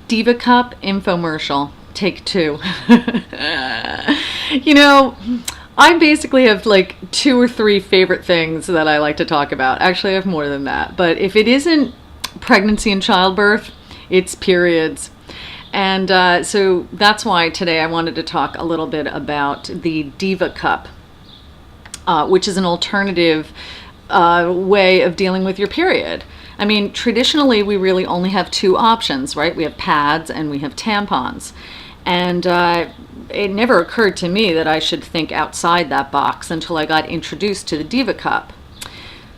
DivaCup infomercial, take two. You know, I basically have like 2 or 3 favorite things that I like to talk about. Actually, I have more than that. But if it isn't pregnancy and childbirth, it's periods. And so that's why today I wanted to talk a little bit about the DivaCup, which is an alternative way of dealing with your period. I mean, traditionally, we really only have 2 options, right? We have pads and we have tampons. And it never occurred to me that I should think outside that box until I got introduced to the DivaCup.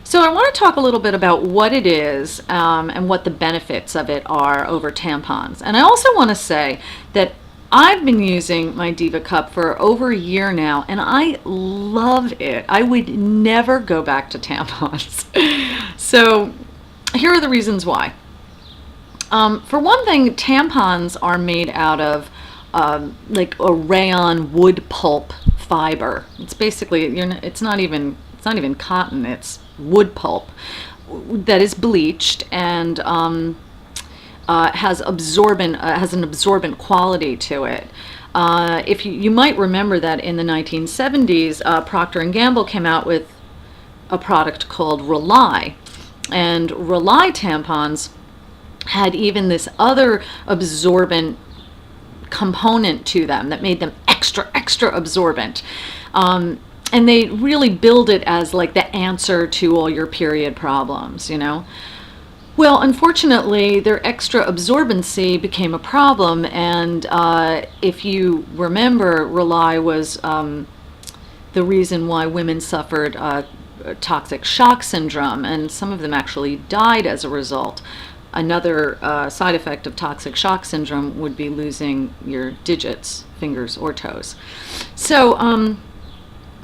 So I want to talk a little bit about what it is and what the benefits of it are over tampons. And I also want to say that I've been using my DivaCup for over a year now, and I love it. I would never go back to tampons. So here are the reasons why. For one thing, tampons are made out of like a rayon wood pulp fiber. It's basically, it's not even cotton. It's wood pulp that is bleached and has an absorbent quality to it. If you might remember that in the 1970s, Procter & Gamble came out with a product called Rely, and Rely tampons had even this other absorbent component to them that made them extra absorbent. And they really billed it as like the answer to all your period problems, you know. Well, unfortunately, their extra absorbency became a problem, and if you remember, Rely was the reason why women suffered toxic shock syndrome, and some of them actually died as a result. Another side effect of toxic shock syndrome would be losing your digits, fingers or toes. So,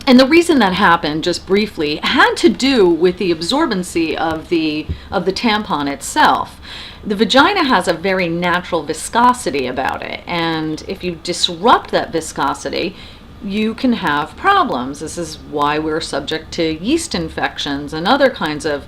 and the reason that happened, just briefly, had to do with the absorbency of the tampon itself. The vagina has a very natural viscosity about it, and if you disrupt that viscosity, you can have problems. This is why we're subject to yeast infections and other kinds of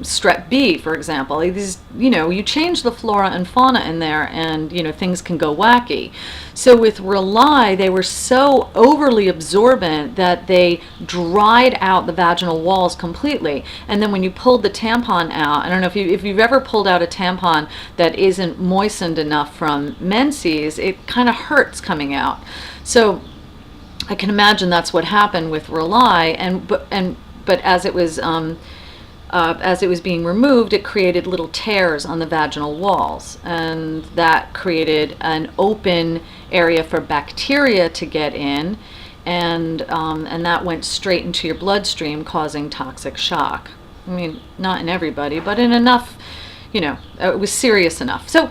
strep B, for example. These, you change the flora and fauna in there, and things can go wacky. So with Rely, they were so overly absorbent that they dried out the vaginal walls completely. And then when you pulled the tampon out, I don't know if you've ever pulled out a tampon that isn't moistened enough from menses, it kind of hurts coming out. So I can imagine that's what happened with Rely, but as it was being removed, it created little tears on the vaginal walls, and that created an open area for bacteria to get in, and that went straight into your bloodstream, causing toxic shock. I mean, not in everybody, but in enough, it was serious enough. So,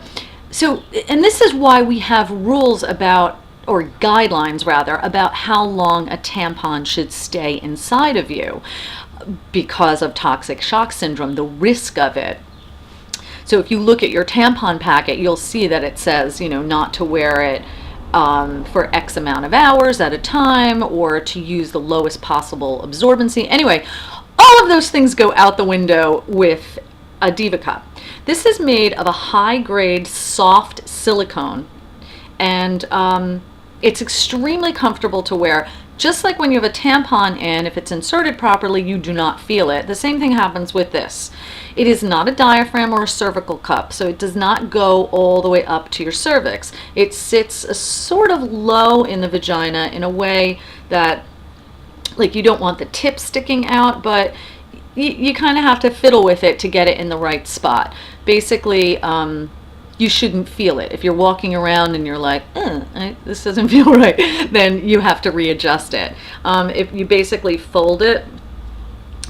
and this is why we have rules about, or guidelines rather, about how long a tampon should stay inside of you, because of toxic shock syndrome, the risk of it. So if you look at your tampon packet, you'll see that it says, not to wear it for X amount of hours at a time, or to use the lowest possible absorbency. Anyway, all of those things go out the window with a DivaCup. This is made of a high-grade soft silicone, and it's extremely comfortable to wear. Just like when you have a tampon in, if it's inserted properly, you do not feel it. The same thing happens with this. It is not a diaphragm or a cervical cup, so it does not go all the way up to your cervix. It sits sort of low in the vagina in a way that, like, you don't want the tip sticking out, but you kind of have to fiddle with it to get it in the right spot. Basically, you shouldn't feel it. If you're walking around and you're like, this doesn't feel right, then you have to readjust it. If you basically fold it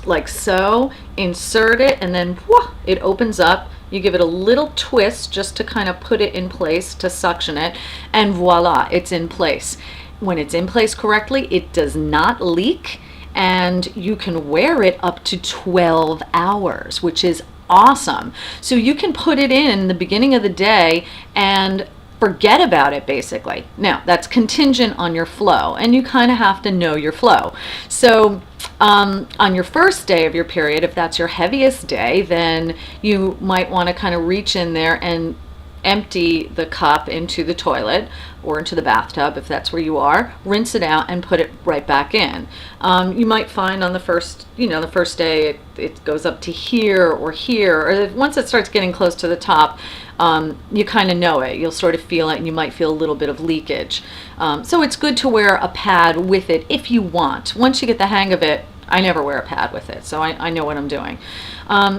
like so, insert it, and then it opens up. You give it a little twist just to kind of put it in place, to suction it, and voila, it's in place. When it's in place correctly, it does not leak, and you can wear it up to 12 hours, which is awesome. So you can put it in the beginning of the day, and forget about it basically. Now, that's contingent on your flow, and you kind of have to know your flow. So on your first day of your period, if that's your heaviest day, then you might want to kind of reach in there and empty the cup into the toilet or into the bathtub if that's where you are, rinse it out and put it right back in. You might find on the first day it goes up to here, or once it starts getting close to the top, you kind of know it. You'll sort of feel it, and you might feel a little bit of leakage. So it's good to wear a pad with it if you want. Once you get the hang of it, I never wear a pad with it, so I know what I'm doing.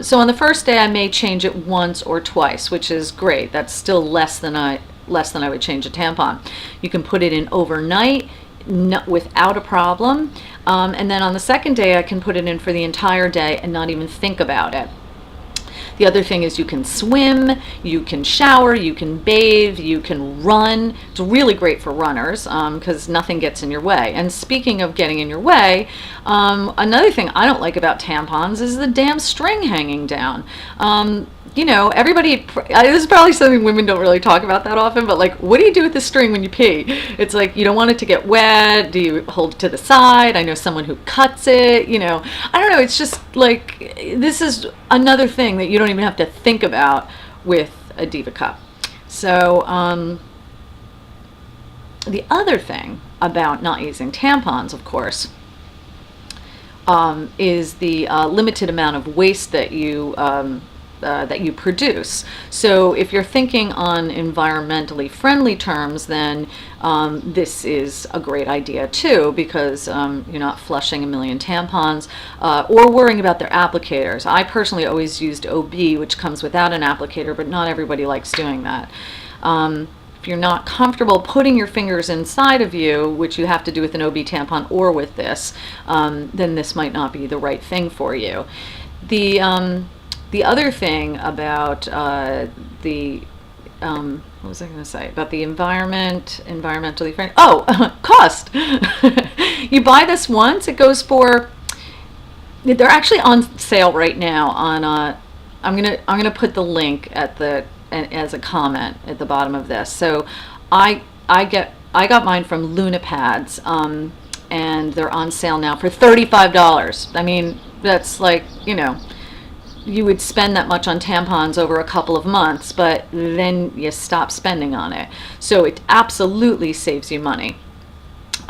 So on the first day, I may change it once or twice, which is great. That's still less than I would change a tampon. You can put it in overnight without a problem, and then on the second day, I can put it in for the entire day and not even think about it. The other thing is you can swim, you can shower, you can bathe, you can run. It's really great for runners because nothing gets in your way. And speaking of getting in your way, another thing I don't like about tampons is the damn string hanging down. Everybody, this is probably something women don't really talk about that often, but like, what do you do with the string when you pee? It's like, you don't want it to get wet. Do you hold it to the side? I know someone who cuts it, I don't know. It's just like, this is another thing that you don't even have to think about with a DivaCup. So, the other thing about not using tampons, of course, is the limited amount of waste that you produce. So if you're thinking on environmentally friendly terms, then this is a great idea too, because you're not flushing a million tampons or worrying about their applicators. I personally always used OB, which comes without an applicator, but not everybody likes doing that. If you're not comfortable putting your fingers inside of you, which you have to do with an OB tampon or with this, then this might not be the right thing for you. The other thing about what was I going to say about the environmentally friendly? Oh, cost. You buy this once, it goes for. They're actually on sale right now. I'm gonna put the link as a comment at the bottom of this. So I got mine from Luna Pads, and they're on sale now for $35. I mean, that's like, you would spend that much on tampons over a couple of months, but then you stop spending on it. So it absolutely saves you money.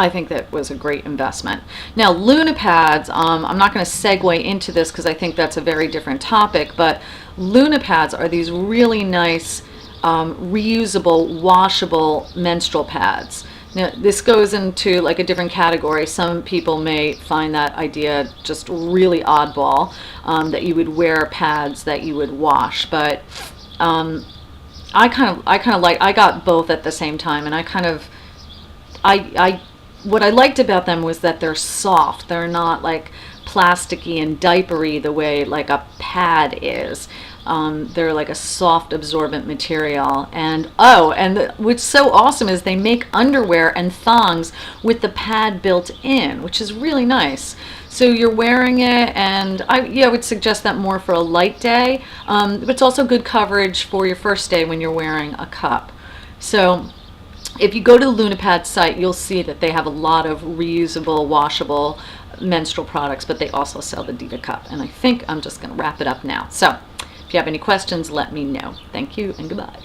I think that was a great investment. Now, Luna Pads, I'm not going to segue into this because I think that's a very different topic, but Luna Pads are these really nice, reusable, washable menstrual pads. Now, this goes into like a different category. Some people may find that idea just really oddball, that you would wear pads that you would wash. But I got both at the same time, and what I liked about them was that they're soft. They're not like plasticky and diapery the way like a pad is. They're like a soft absorbent material, and what's so awesome is they make underwear and thongs with the pad built in, which is really nice. So you're wearing it, and I would suggest that more for a light day, but it's also good coverage for your first day when you're wearing a cup. So if you go to the Luna Pads site, you'll see that they have a lot of reusable, washable menstrual products, but they also sell the DivaCup, and I think I'm just going to wrap it up now. So if you have any questions, let me know. Thank you and goodbye.